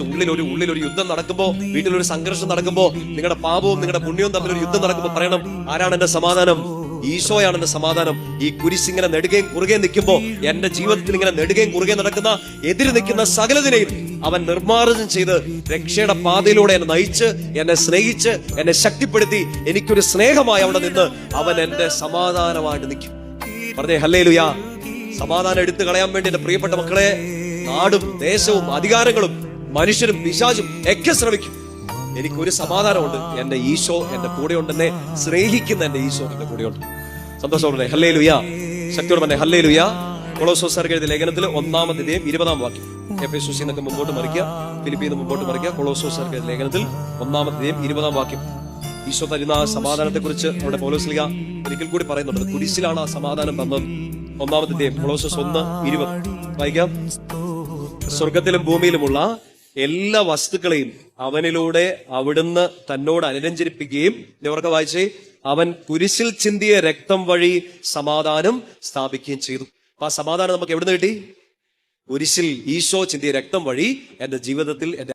ഉള്ളിലൊരു യുദ്ധം നടക്കുമ്പോ, വീട്ടിലൊരു സംഘർഷം നടക്കുമ്പോ, നിങ്ങളുടെ പാപവും നിങ്ങളുടെ പുണ്യവും തമ്മിലൊരു യുദ്ധം നടക്കുമ്പോ പറയണം, ആരാണ് എന്റെ സമാധാനം? ഈശോയാണ് എന്റെ സമാധാനം. ഈ കുരിശിങ്ങനെ നെടുകയും കുറുകെ നിൽക്കുമ്പോ, എന്റെ ജീവിതത്തിൽ ഇങ്ങനെ നെടുകയും കുറുകെ നടക്കുന്ന എതിര് നിൽക്കുന്ന സകലതിനെയും അവൻ നിർമ്മാർജ്ജനം ചെയ്ത് രക്ഷയുടെ പാതയിലൂടെ എന്നെ നയിച്ച്, എന്നെ സ്നേഹിച്ച്, എന്നെ ശക്തിപ്പെടുത്തി, എനിക്കൊരു സ്നേഹമായി അവിടെ നിന്ന് അവൻ എന്റെ സമാധാനമായിട്ട് നിൽക്കും. പറഞ്ഞേ ഹല്ലേലൂയ. സമാധാനം എടുത്തു കളയാൻ വേണ്ടി എന്റെ പ്രിയപ്പെട്ട മക്കളെ, നാടും ദേശവും അധികാരങ്ങളും മനുഷ്യരും പിശാചും ഒക്കെ ശ്രമിക്കും. എനിക്കൊരു സമാധാനമുണ്ട്, എന്റെ ഈശോ എന്റെ കൂടെയുണ്ട്, എന്നെ സ്നേഹിക്കുന്ന എന്റെ ഈശോ എന്റെ കൂടെയുണ്ട്. സന്തോഷമുണ്ടേ? ഹല്ലേലൂയ. ശക്തിയോടെ പറഞ്ഞേ ഹല്ലേലൂയ. കൊളോസ്യോസ്യർക്ക് എഴുതിയ ലേഖനത്തിൽ 1-ാം അധ്യായം 20-ാം വാക്യം. എഫെസോസിൽ നിന്നൊക്കെ മുമ്പോട്ട് മറിക്കുക, ഫിലിപ്പിയിൽ നിന്ന് മുമ്പോട്ട് മറിക്കുക. കൊളോസ്യോസ്യർക്ക് എഴുതിയ ലേഖനത്തിൽ 1-ാം അധ്യായം 20-ാം വാക്യം. ഈശോ തരുന്ന ആ സമാധാനത്തെ കുറിച്ച് അവിടെ പൗലോസ് ശ്ലീഹ ഒരിക്കൽ കൂടി പറയുന്നുണ്ട്. കുരിശിലാണ് ആ സമാധാനം തന്നത്. 1-ാം അധ്യായം കൊളോസ്യോസ് 1:20 വായിക്കാം. സ്വർഗത്തിലും ഭൂമിയിലുമുള്ള എല്ലാ വസ്തുക്കളെയും അവനിലൂടെ അവിടുന്ന് തന്നോട് അനുരഞ്ജനിപ്പിക്കുകയും, ഇവർക്ക് വായിച്ചേ, അവൻ കുരിശിൽ ചിന്തിയ രക്തം വഴി സമാധാനം സ്ഥാപിക്കുകയും ചെയ്തു. അപ്പൊ ആ സമാധാനം നമുക്ക് എവിടുന്ന് കിട്ടി? കുരിശിൽ ഈശോ ചിന്തിയ രക്തം വഴി എന്റെ ജീവിതത്തിൽ, എന്റെ